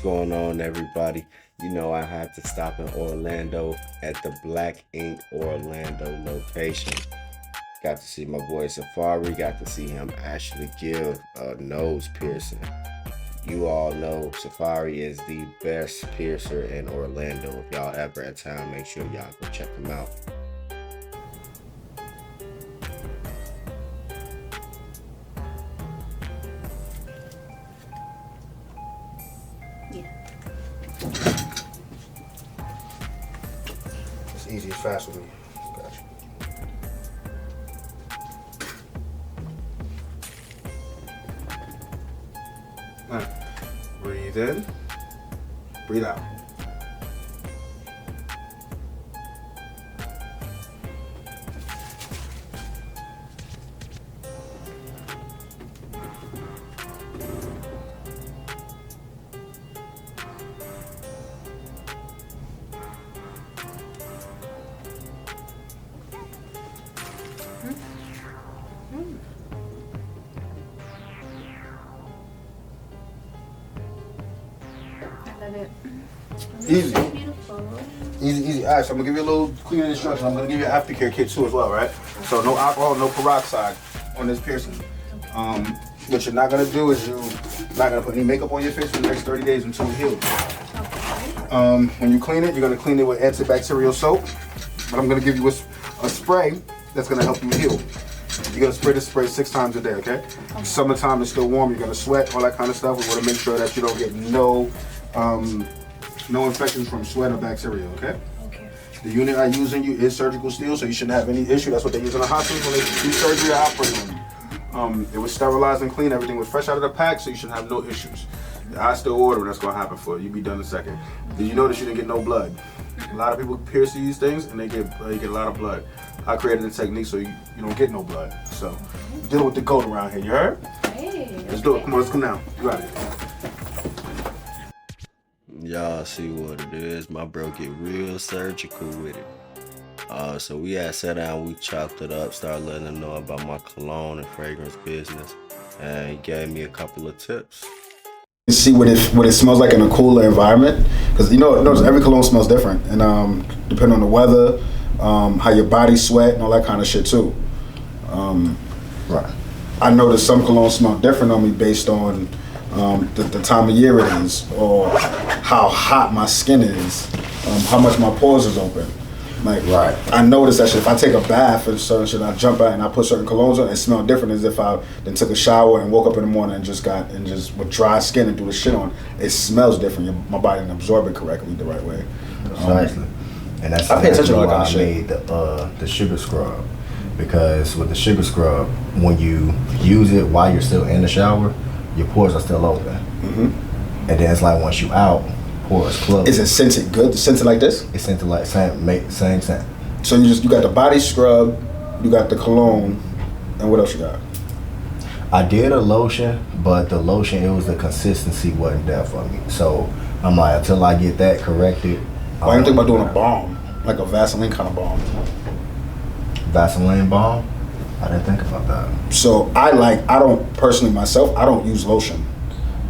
going on, everybody? You know, I had to stop in Orlando at the Black Ink Orlando location. Got to see my boy Saffari, got to see him actually give a nose piercing. You all know Saffari is the best piercer in Orlando. If y'all ever at town, make sure y'all go check him out. It's easy, it's fast with me. Gotcha. Alright. Breathe in. Breathe out. Love it. Easy. So beautiful. Easy. All right, so I'm gonna give you a little cleaning instruction. I'm gonna give you an aftercare kit too as well, right? So no alcohol, no peroxide on this piercing. What you're not gonna do is you're not gonna put any makeup on your face for the next 30 days until it heals. Okay. When you clean it, you're gonna clean it with antibacterial soap. But I'm gonna give you a spray that's gonna help you heal. You're gonna spray this spray 6 times a day, okay? Summertime is still warm, you're gonna sweat, all that kind of stuff. We wanna make sure that you don't get no infections from sweat or bacteria, okay? Okay. The unit I use in you is surgical steel, so you shouldn't have any issue. That's what they use in the hospitals when they do surgery or operate on you. It was sterilized and clean, everything was fresh out of the pack, so you should have no issues. I still order, that's gonna happen for you. You'll be done in a second. Did you notice you didn't get no blood? A lot of people pierce these things and they get a lot of blood. I created a technique so you don't get no blood. So, dealing with the goat around here, you heard? Hey. Let's do it, come on, let's come down. You got it. Y'all see what it is. My bro get real surgical with it. So we had sat down, we chopped it up, started letting him know about my cologne and fragrance business, and he gave me a couple of tips. You see what it smells like in a cooler environment, because notice every cologne smells different, and depending on the weather, how your body sweat and all that kind of shit too. Right. I noticed some colognes smell different on me based on the time of year it is, or how hot my skin is, how much my pores is open. Like, right. I noticed that shit. If I take a bath and certain shit, I jump out and I put certain colognes on, it smells different as if I then took a shower and woke up in the morning and just with dry skin and threw the shit on. It smells different. My body didn't absorb it correctly the right way. Precisely. And that's I pay attention to why that kind I of shit. made the sugar scrub. Because with the sugar scrub, when you use it while you're still in the shower, your pores are still open. Mm-hmm. And then it's like once you out, pores closed. Is it scented good? Scented like this? It's scented like same scent. So you got the body scrub, you got the cologne, and what else you got? I did a lotion, but the lotion, it was the consistency wasn't there for me. So I'm like, until I get that corrected. Why you think about doing a balm, like a Vaseline kind of balm? Vaseline balm? I didn't think about that. So I don't personally myself, I don't use lotion.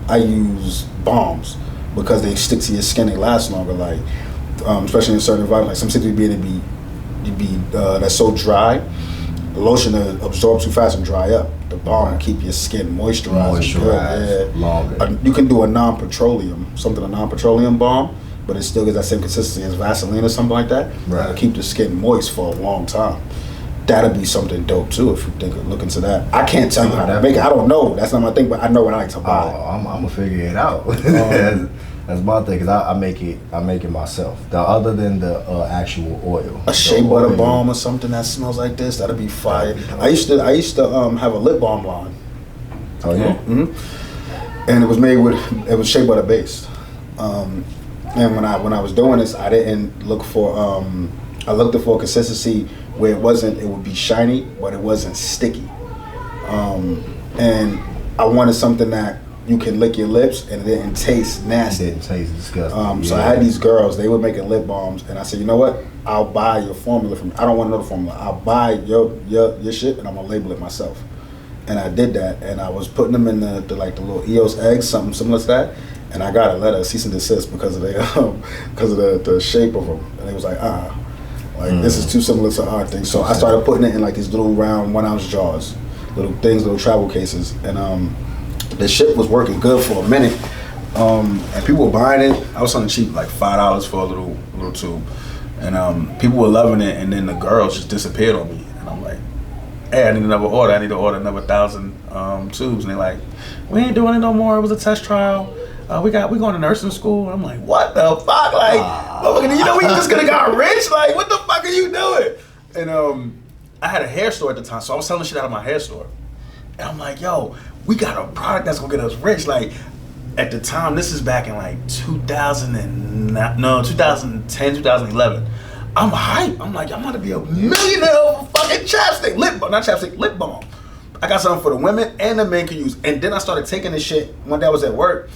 I use balms because they stick to your skin, they last longer. Like, especially in certain environments, like some cities that's so dry, the lotion absorbs too fast and dry up. The balm will keep your skin moisturized. Moisturized longer. You can do a non-petroleum balm, but it still gets that same consistency as Vaseline or something like that. Right. It'll keep the skin moist for a long time. That'd be something dope too if you look into that. I can't tell you how to make it. I don't know. That's not my thing, but I know what I like to buy. I'm gonna figure it out. That's my thing, cause I make it myself. Other than the actual oil, A shea butter balm or something that smells like this, that'd be fire. I used to have a lip balm line. Oh yeah. Mm-hmm. And it was shea butter based. And when I was doing this, I didn't look for I looked for consistency where it would be shiny, but it wasn't sticky. And I wanted something that you can lick your lips and it didn't taste nasty. It didn't taste disgusting. So I had these girls, they were making lip balms, and I said, you know what? I'll buy your formula from. I don't want to know the formula. I'll buy your shit, and I'm gonna label it myself. And I did that, and I was putting them in the little EOS eggs, something similar to that. and I got a letter, a cease and desist because of the shape of them, and it was like this is too similar to our thing. So I started putting it in like these little round 1 ounce jars, little travel cases, and the shit was working good for a minute. And people were buying it. I was selling cheap, like $5 for a little tube, and people were loving it. And then the girls just disappeared on me, and I'm like, "Hey, I need another order. I need to order another 1,000 tubes." And they're like, "We ain't doing it no more. It was a test trial. We going to nursing school." And I'm like, "What the fuck? Like, motherfucker, you know we just gonna got rich? Like, what the fuck are you doing?" And I had a hair store at the time, so I was selling shit out of my hair store. And I'm like, "Yo, we got a product that's gonna get us rich." Like, at the time, this is back in like 2010, 2011. I'm hype. I'm like, I'm about to be a millionaire over fucking chapstick, lip balm. I got something for the women and the men can use. And then I started taking this shit one day I was at work.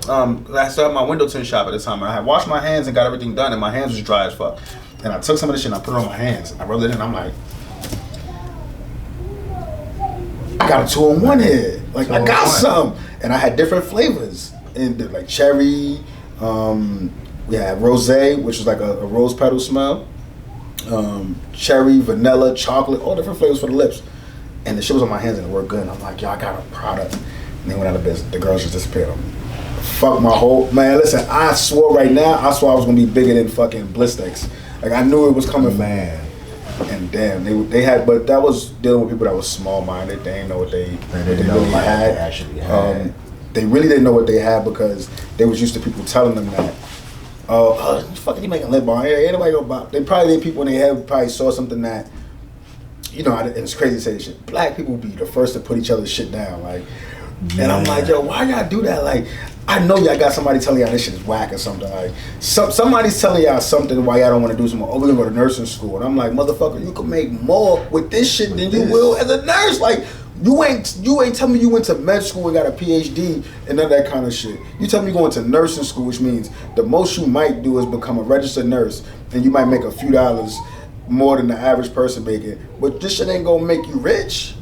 I still had my window tint shop at the time. I had washed my hands and got everything done, and my hands was dry as fuck. And I took some of this shit and I put it on my hands. I rubbed it in, and I'm like, I got a 2-in-1 here. Like, I got some. And I had different flavors. And like cherry, we had rosé, which was like a rose petal smell. Cherry, vanilla, chocolate, all different flavors for the lips. And the shit was on my hands and it worked good. And I'm like, yo, I got a product. And they went out of business. The girls just disappeared on me. Fuck my whole, man, listen, I swore right now, I swore I was gonna be bigger than fucking Blistex. Like, I knew it was coming. Man. And damn, they had, but that was dealing with people that was small-minded. They didn't know what they really had. Actually had. They really didn't know what they had because they was used to people telling them that, oh, fucking you making lip balm. Ain't nobody gonna buy. They probably, the people in their head probably saw something that, you know, and it's crazy to say this shit. Black people be the first to put each other's shit down. Like, and I'm like, yo, why y'all do that? Like, I know y'all got somebody telling y'all this shit is whack or something. Like, somebody's telling y'all something why y'all don't want to do some more. Oh, we're gonna go to nursing school. And I'm like, motherfucker, you can make more with this shit than you will as a nurse. Like, you ain't telling me you went to med school and got a PhD and none of that kind of shit. You tell me you're going to nursing school, which means the most you might do is become a registered nurse, and you might make a few dollars more than the average person making. But this shit ain't gonna make you rich.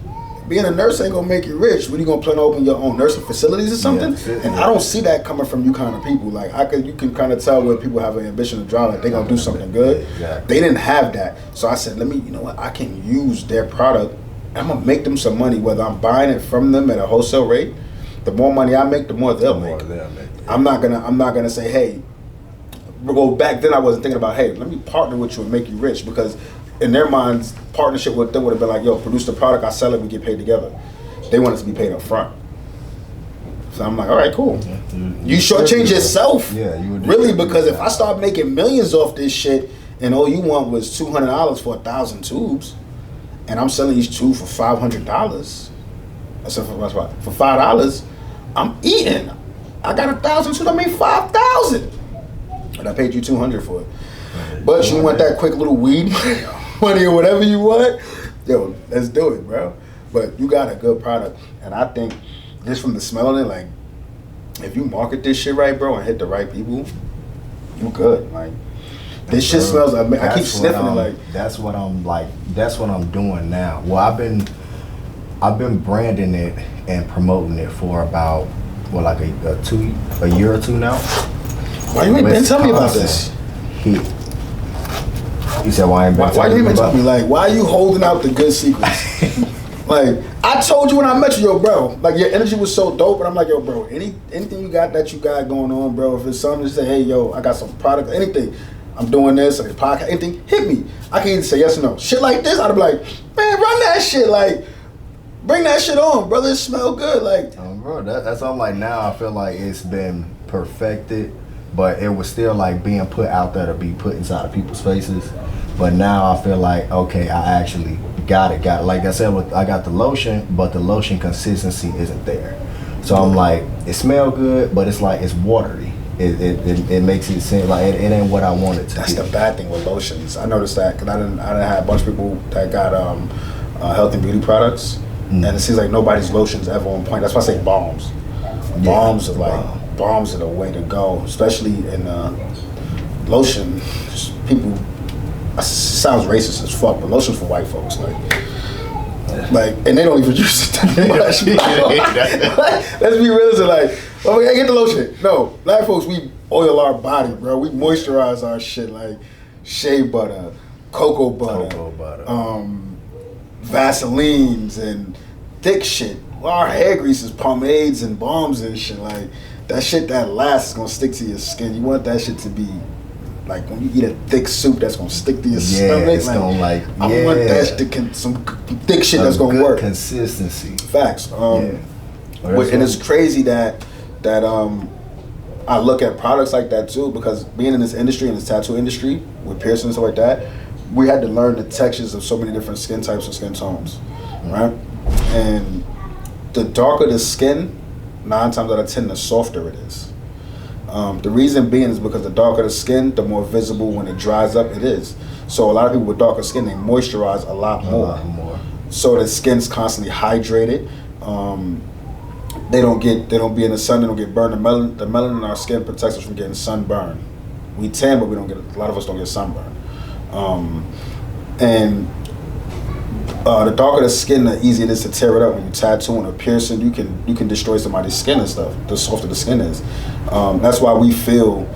Being a nurse ain't gonna make you rich. When you gonna plan to open your own nursing facilities or something? Yeah, and I don't see that coming from you kind of people. Like, you can kind of tell when people have an ambition to drive, like they gonna do something good. Exactly. They didn't have that, so I said, let me, you know what? I can use their product. I'm gonna make them some money, whether I'm buying it from them at a wholesale rate. The more money I make, the more they'll make. I'm not gonna say, hey. Well, back then I wasn't thinking about, hey, let me partner with you and make you rich, because in their minds, partnership with them would have been like, yo, produce the product, I sell it, we get paid together. They want us to be paid up front. So I'm like, all right, cool. You shortchange yourself. Yeah, you would. Really, because if I start making millions off this shit and all you want was $200 for 1,000 tubes, and I'm selling these tubes for $500, for $5, I'm eating. I got 1,000 tubes, I made 5,000. And I paid you $200 for it. But you want that quick little weed money or whatever you want, yo, let's do it, bro. But you got a good product, and I think just from the smell of it, like, if you market this shit right, bro, and hit the right people, you good. Like, this shit smells. I keep sniffing it. Like, that's what I'm doing now. Well, I've been branding it and promoting it for about a year or two now. Why you ain't been telling me about this? You said why I ain't been Why you ain't been telling me? Like, why are you holding out the good secrets? Like, I told you when I met you, yo, bro. Like, your energy was so dope, and I'm like, yo, bro, anything you got going on, bro. If it's something to say, hey, yo, I got some product, anything. I'm doing this, like a podcast, anything. Hit me. I can either say yes or no. Shit like this, I'd be like, man, run that shit. Like, bring that shit on, brother. It smell good. Like, bro, that's all. Like, now I feel like it's been perfected. But it was still like being put out there to be put inside of people's faces. But now I feel like, okay, I actually got it. Like I said, I got the lotion, but the lotion consistency isn't there. So I'm like, it smells good, but it's like, it's watery. It makes it seem like it ain't what I want it to be. That's the bad thing with lotions. I noticed that because I didn't have a bunch of people that got health and beauty products. And it seems like nobody's lotion's ever on point. That's why I say balms. Balms are like... Balms are the way to go, especially in lotion. People, it sounds racist as fuck, but lotion's for white folks, like, and they don't even use it that much. Like, let's be realistic. Like, Oh, yeah, get the lotion. No, black folks, we oil our body, bro. We moisturize our shit like shea butter, cocoa butter, Vaselines and thick shit. Our hair grease is pomades and balms and shit. Like that shit that lasts is gonna stick to your skin. You want that shit to be like when you eat a thick soup that's gonna stick to your stomach. It's gonna I want that shit some thick shit that's gonna work. Consistency. Facts. And it's crazy that I look at products like that too, because being in this industry, in this tattoo industry with piercings and stuff like that, we had to learn the textures of so many different skin types and skin tones, right? And the darker the skin, 9 times out of 10, the softer it is. The reason being is because the darker the skin, the more visible when it dries up it is. So a lot of people with darker skin, they moisturize a lot more. So the skin's constantly hydrated. They don't be in the sun. They don't get burned. The melanin in our skin protects us from getting sunburn. We tan, but we don't get. A lot of us don't get sunburn. And the darker the skin, the easier it is to tear it up. When you tattoo and a piercing, you can destroy somebody's skin and stuff. The softer the skin is. That's why we feel.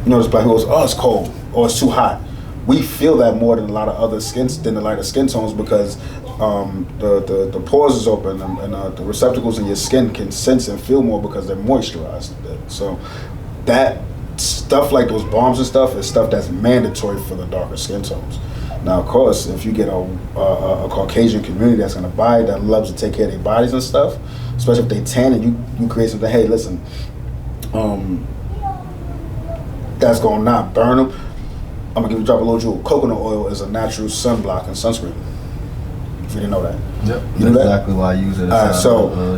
There's black people goes, oh, it's cold or it's too hot. We feel that more than a lot of other the lighter skin tones because the pores is open and the receptacles in your skin can sense and feel more because they're moisturized. So that stuff like those balms and stuff is stuff that's mandatory for the darker skin tones. Now, of course, if you get a Caucasian community that's gonna buy it, that loves to take care of their bodies and stuff, especially if they tan and you create something, hey, listen, that's gonna not burn them. I'm gonna drop a little jewel. Coconut oil is a natural sunblock and sunscreen. If you didn't know that. Yep. You know That's exactly why I use it as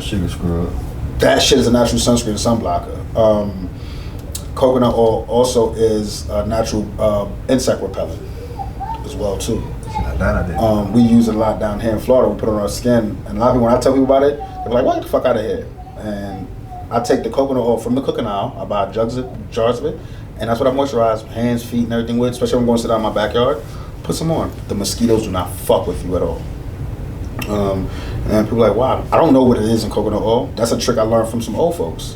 sugar scrub. That shit is a natural sunscreen and sunblocker. Coconut oil also is a natural insect repellent as well too. That I did. We use it a lot down here in Florida. We put it on our skin, and a lot of people, when I tell people about it, they're like, "What the fuck out of here?" And I take the coconut oil from the cooking aisle. I buy jars of it, and that's what I moisturize hands, feet, and everything with. Especially when I'm going to sit out in my backyard. Put some on. The mosquitoes do not fuck with you at all. And people are like, wow, I don't know what it is in coconut oil. That's a trick I learned from some old folks,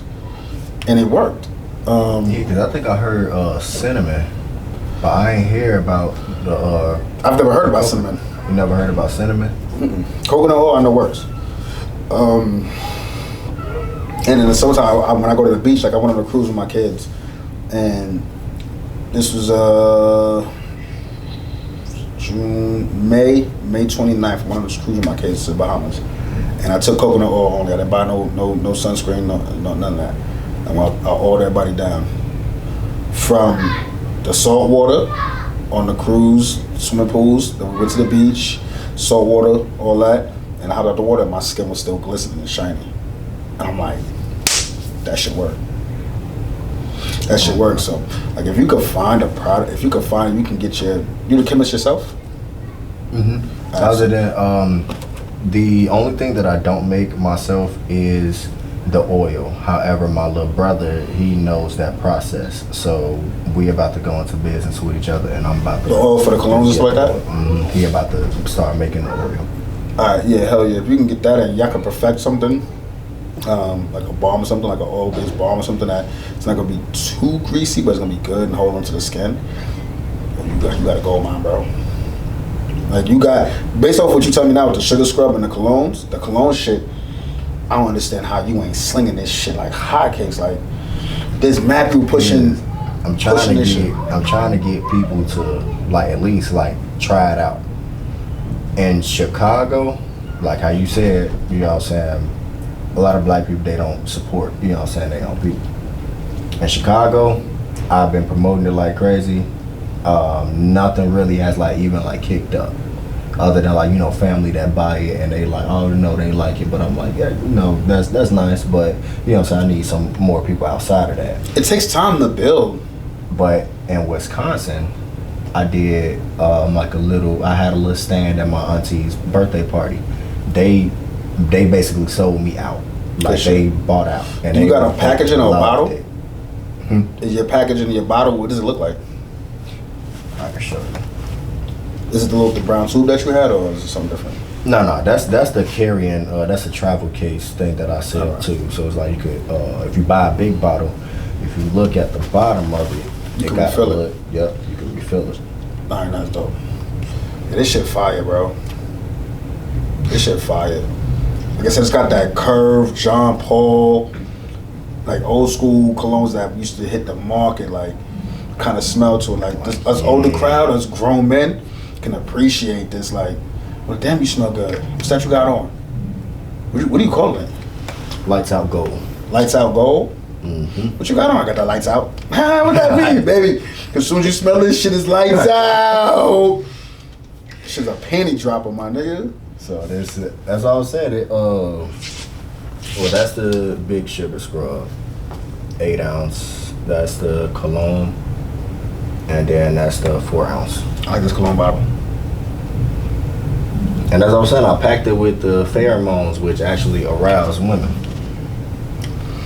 and it worked. Because I think I heard cinnamon, but I ain't hear about the. I've never heard about cinnamon. You never heard about cinnamon? Mm-mm. Coconut oil, I know works. And in the summertime, when I go to the beach, like I went on a cruise with my kids, and this was May 29th. I went on this cruise with my kids to the Bahamas, and I took coconut oil only. I didn't buy no sunscreen, no none of that. And I oiled everybody down from the salt water on the cruise, swimming pools. Then we went to the beach, salt water, all that, and I hopped out the water. And my skin was still glistening and shiny. And I'm like, that should work. That should work. So, like, if you could find a product, you can get you the chemist yourself. Mm-hmm. Other than the only thing that I don't make myself is the oil. However, my little brother, he knows that process. So we about to go into business with each other, and I'm about to. The oil for the colognes and stuff like that. Mm-hmm. He about to start making the oil. Yeah, hell yeah. If you can get that and y'all can perfect something, like a balm or something, like an oil-based balm or something that it's not gonna be too greasy, but it's gonna be good and hold onto the skin. You got a gold mine, bro. Like you got, based off what you tell me now with the sugar scrub and the cologne shit, I don't understand how you ain't slinging this shit like hotcakes. Like there's mad people pushing. I'm trying to get people to like at least like try it out. In Chicago, like how you said, you know what I'm saying, a lot of black people, they don't support, you know what I'm saying, their own people. In Chicago, I've been promoting it like crazy. Nothing really has like even like kicked up, other than like, you know, family that buy it and they like, oh no, they like it, but I'm like, yeah, you know, that's nice, but you know what I'm saying, I need some more people outside of that. It takes time to build. But in Wisconsin, I did I had a little stand at my auntie's birthday party. They basically sold me out. Like they bought out. And you got a packaging or a bottle? Is your packaging in your bottle? What does it look like? I can show you. Is it the brown tube that you had, or is it something different? No, that's the carrying. That's a travel case thing that I sell too. So it's like you could, if you buy a big bottle, if you look at the bottom of it, You it can got a refill it. look. Yep, you can refill it. Alright, that's dope. Yeah, this shit fire, bro. This shit fire. Like I said, it's got that curve, Jean Paul, like old school colognes that used to hit the market, like kind of smell to it. Like this, us older crowd, us grown men can appreciate this. Like, well, damn, you smell good. What's that you got on? What do you call it? Lights out gold. Lights out gold? Mm-hmm. What you got on? I got the lights out. What that mean, baby? As soon as you smell this shit, is lights out. Shit's a panty dropper, my nigga. So that's all I said. Well, that's the big sugar scrub, 8 ounce. That's the cologne, and then that's the 4 ounce. I like this cologne bottle. And as I was saying, I packed it with the pheromones, which actually arouse women.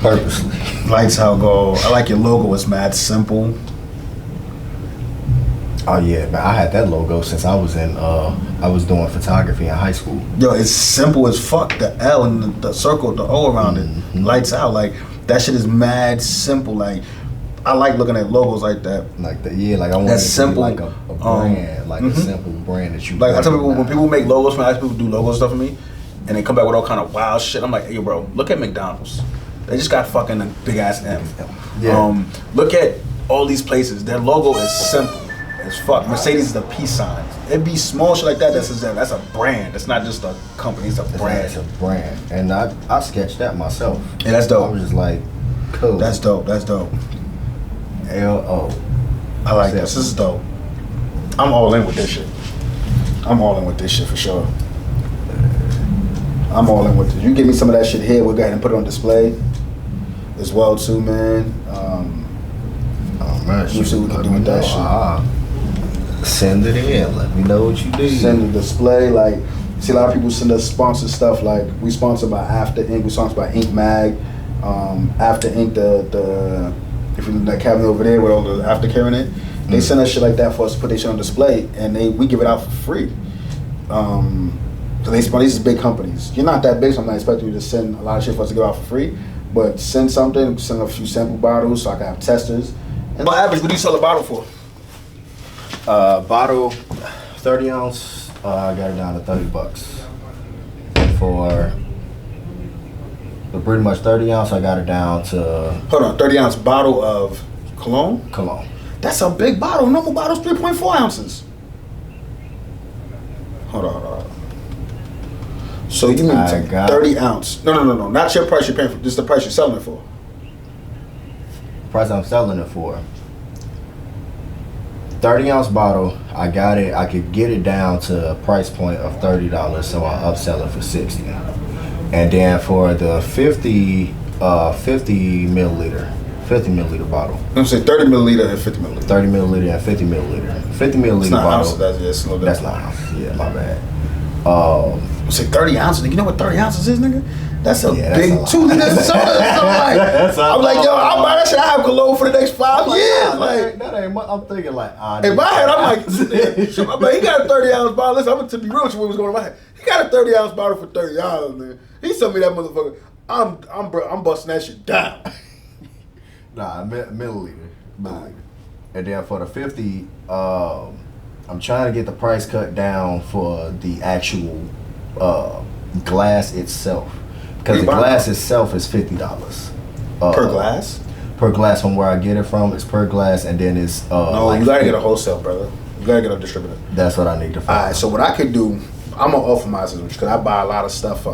Purposely. Lights out gold. I like your logo. It's mad simple. Oh yeah, man! I had that logo since I was I was doing photography in high school. Yo, it's simple as fuck. The L and the circle, the O around it. Lights out. Like, that shit is mad simple. Like, I like looking at logos like that. Like like I want That's it to simple. be like a brand, like a simple brand that you Like, I tell people, when recognize. people make logos, when I ask people to do logo stuff for me, and they come back with all kind of wild shit, I'm like, hey, bro, look at McDonald's. They just got fucking a big ass M. Yeah. Look at all these places. Their logo is simple as fuck. Mercedes is the peace sign. It be small shit like that. That's a brand. It's not just a company. It's a brand. It's a brand, and I sketched that myself. Yeah, that's dope. I was just like, cool. That's dope. That's dope. LO. I like this. This is dope. I'm all in with this shit. I'm all in with this shit for sure. I'm all in with it. You give me some of that shit here, we'll go ahead and put it on display as well too, man. Oh man, You see what we can do with that shit. Send it in. Let me know what you do. Send the display, like, see a lot of people send us sponsored stuff, like we sponsored by After Ink, we sponsored by Ink Mag, After Ink, the if you look at that cabinet over there with all the aftercare in it, they send us shit like that for us to put their shit on display, and we give it out for free. So these are big companies. You're not that big, so I'm not expecting you to send a lot of shit for us to give out for free. But send something, send a few sample bottles so I can have testers. And on average, what do you sell a bottle for? Bottle, 30 ounce. I got it down to $30 for. But pretty much 30 ounce, I got it down to. Hold on, 30 ounce bottle of cologne? Cologne. That's a big bottle. Normal bottle's 3.4 ounces. Hold on. So you mean I got 30 ounce? No. Not your price you're paying for. Just the price you're selling it for. Price I'm selling it for. 30 ounce bottle. I got it. I could get it down to a price point of $30, so I'll upsell it for $60. And then for the 50 milliliter bottle. I'm saying 30 milliliter and 50 milliliter. 30 milliliter and 50 milliliter. 50 milliliter It's not bottle. ounces. It's a little That's different. not ounces. Yeah, my bad. I'm saying 30 ounces. You know what 30 ounces is, nigga? That's a Yeah, that's big a lot. 2 liters. So I'm like, yo, I'll buy that shit. I have cologne for the next 5 years. Like, that ain't much. I'm thinking like, in my head, I'm like, he got a 30 ounce bottle. Listen, I'm gonna be real with you what was going on in my head. He got a 30 ounce bottle for $30, man. He sold me that motherfucker. I'm busting that shit down. Nah, milliliter. And then for the 50, I'm trying to get the price cut down for the actual glass itself, because the glass itself is $50 Per glass? Per glass from where I get it from, it's per glass, and then it's No, like you gotta get a wholesale, brother. You gotta get a distributor. That's what I need to find. Alright, so what I could do, I'm gonna offer my system because I buy a lot of stuff for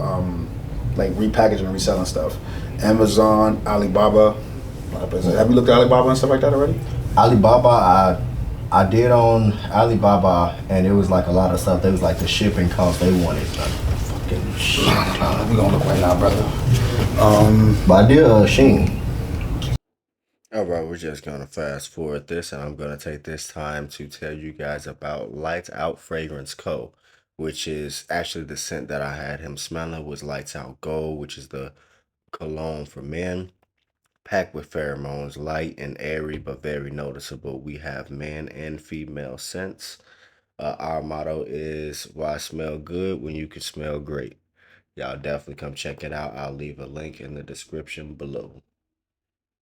like repackaging and reselling stuff. Amazon, Alibaba. Have you looked at Alibaba and stuff like that already? Alibaba, I did on Alibaba, and it was like a lot of stuff. They was like the shipping cost. They wanted like fucking shit. We gonna look right now, brother. But I did Sheen. All right, we're just going to fast forward this, and I'm going to take this time to tell you guys about Lights Out Fragrance Co., which is actually the scent that I had him smelling was Lights Out Gold, which is the cologne for men, packed with pheromones, light and airy but very noticeable. We have man and female scents. Our motto is why smell good when you can smell great. Y'all definitely come check it out. I'll leave a link in the description below.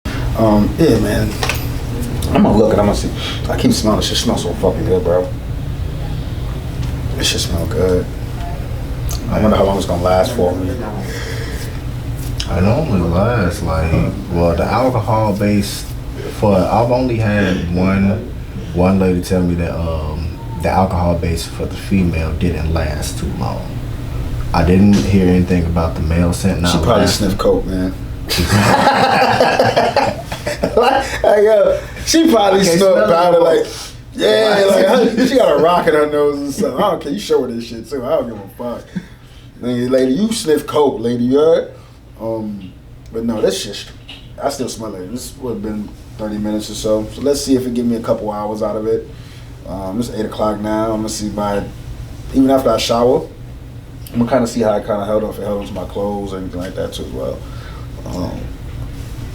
Yeah, man. I'm gonna look and I'm gonna see. I keep smelling. This shit smells so fucking good, bro. This shit smell good. I wonder how long it's gonna last for me. I normally last the alcohol base I've only had one lady tell me that the alcohol base for the female didn't last too long. I didn't hear anything about the male scent. She probably sniffed coke, man. She probably smelled powder like, she got a rock in her nose or something. I don't care. You show her this shit too. I don't give a fuck. Lady, you sniff coke, lady. You heard? But no, this shit, I still smell it. This would have been 30 minutes or so. So let's see if it give me a couple hours out of it. It's 8 o'clock now. I'm gonna see even after I shower, I'm gonna kind of see how I kind of held on, if it held on to my clothes or anything like that too as well.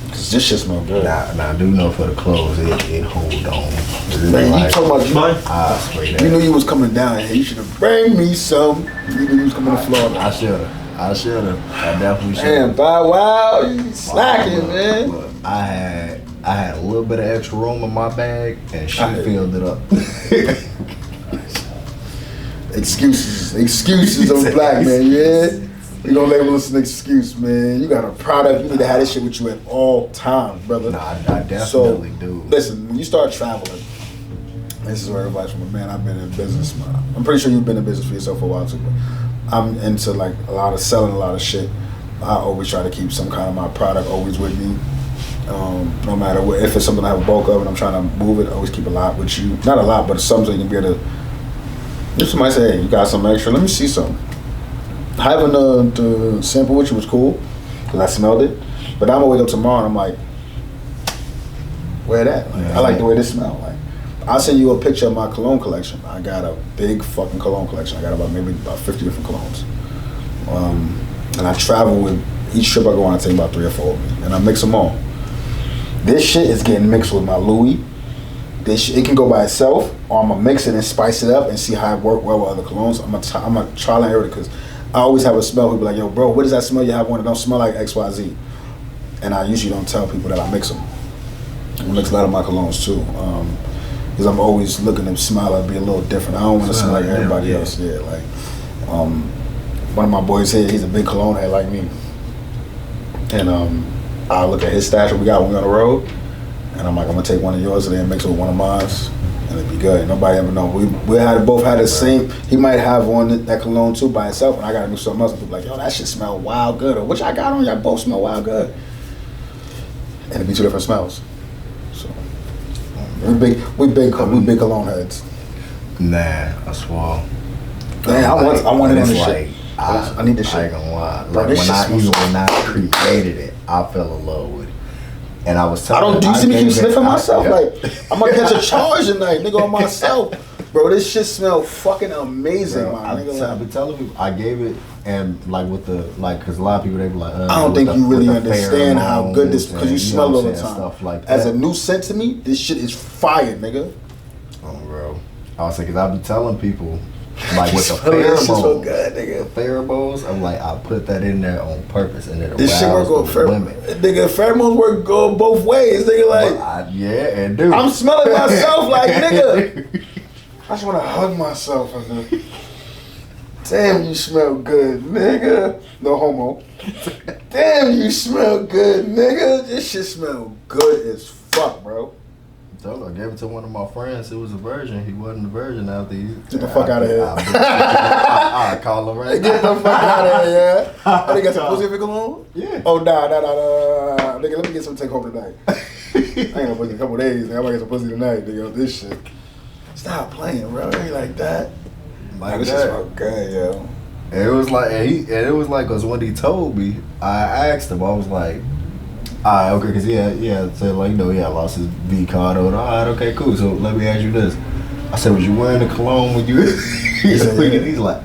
Cause this shit smell good. Now I do know for the clothes, it hold on. Man, you talking about I spray that. you knew you was coming down here. You should have bring me some. You knew you was coming to Florida. I should have. I definitely should Man, have. Bow Wow, you slacking, man. Look, I had a little bit of extra room in my bag, and she filled it up. Excuses on black man, yeah. You don't label this an excuse, man. You got a product. You need to have this shit with you at all times, brother. Nah, I definitely do. Listen, when you start traveling, this is where advice from a man. I've been in business, man. I'm pretty sure you've been in business for yourself for a while too, but I'm into like a lot of selling, a lot of shit. I always try to keep some kind of my product always with me. No matter what, if it's something I have a bulk of and I'm trying to move it, I always keep a lot with you. Not a lot, but something you can be able to. If somebody say, hey, you got some extra, let me see something. Having the sample with you was cool, because I smelled it. But I'm gonna wake up tomorrow and I'm like, where that? Like, I like the way this smells. Like, I'll send you a picture of my cologne collection. I got a big fucking cologne collection. I got about 50 different colognes. And I travel with, each trip I go on, I take about 3 or 4 of them. And I mix them all. This shit is getting mixed with my Louis. It can go by itself, or I'm gonna mix it and spice it up and see how it work well with other colognes. I'm gonna trial and error it, because I always have a smell. People be like, yo, bro, what does that smell? You have one that don't smell like XYZ. And I usually don't tell people that I mix them. I mix a lot of my colognes too, because I'm always looking to smell and be a little different. I don't want to smell like everybody else. Yeah, like one of my boys here, he's a big cologne head like me, and I look at his stash that we got when we on the road. And I'm like, I'm gonna take one of yours today and mix it with one of mine, and it'd be good. Nobody ever know. We both had the same. He might have one that cologne too by itself, and I gotta do something else. And people like, yo, that shit smell wild good, or which I got on, y'all both smell wild good, and it'd be 2 different smells. So we big cologne heads. Nah, I swear. Man, I want it on this like, shit. I need this shit. I ain't gonna lie. Bro, Like this when shit I created it, I fell in love with it. And I was telling do you see me keep sniffing myself? Yeah. Like, I'm gonna catch a charge tonight, nigga, on myself. Bro, this shit smell fucking amazing, Bro, my nigga. I've been telling people, I gave it, and like with the, like, because a lot of people, they be like, I don't think you really understand how good this, because you smell it all the and time. stuff like that. As a new scent to me, this shit is fire, nigga. Oh, bro. I was like, because I be telling people, like with the This shit so pheromones, good, nigga. pheromones, I'm like, I put that in there on purpose, and it This shit work on aroused the women. nigga, pheromones work go both ways, nigga. Like, Yeah, and dude, I'm smelling myself, like, nigga. I just want to hug myself, nigga. Damn, you smell good, nigga. No homo. Damn, you smell good, nigga. This shit smell good as fuck, bro. I gave it to one of my friends who was a virgin. He wasn't a virgin after he. Get the fuck out of here. I call him right Get now. the fuck out of here, yeah. Oh, they got some pussy if cologne? Yeah. Oh, nah. Nigga, let me get some take home tonight. I ain't gonna pussy in a couple days, nigga. I might get some pussy tonight, nigga, on this shit. Stop playing, bro. It ain't like that. Like This shit smell good, yo. And it was like, cause when he told me, I asked him. I was like, all right, okay, cause yeah, said like, he had lost his V card. All right, okay, cool. So let me ask you this. I said, was you wearing the cologne when you? He's like,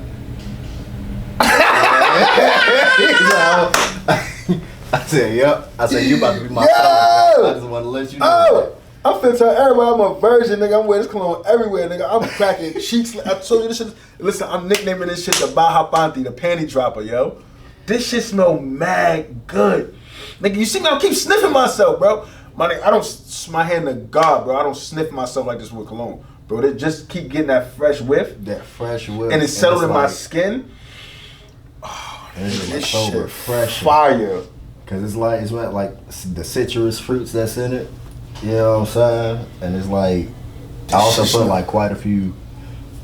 I said, yep. I said, you about to be my son. I just want to let you know. I'm finna tell everybody I'm a virgin, nigga. I'm wearing this cologne everywhere, nigga. I'm cracking cheeks. I told you this shit. Listen, I'm nicknaming this shit the Baja Panty, the panty dropper, yo. This shit smell mad good. Nigga, you see me? I keep sniffing myself, bro. My nigga, I don't, my hand to God, bro. I don't sniff myself like this with cologne. Bro, they just keep getting that fresh whiff. That fresh whiff. And it's settled in my like, skin. Oh, and it's this so shit refreshing. fire. Cause it's like the citrus fruits that's in it. You know what I'm saying? And it's like I also put like quite a few.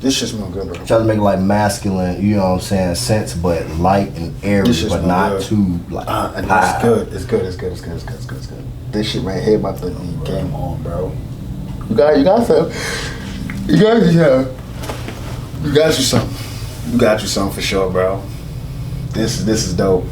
This shit smell good, bro. Try to make it like masculine, you know what I'm saying, scents, but light and airy, but not too like. And it's good. It's good. It's good. It's good. It's good. It's good. It's good. This shit right here about to be game on, bro. You got some. You got you something. You got you something for sure, bro. This is dope.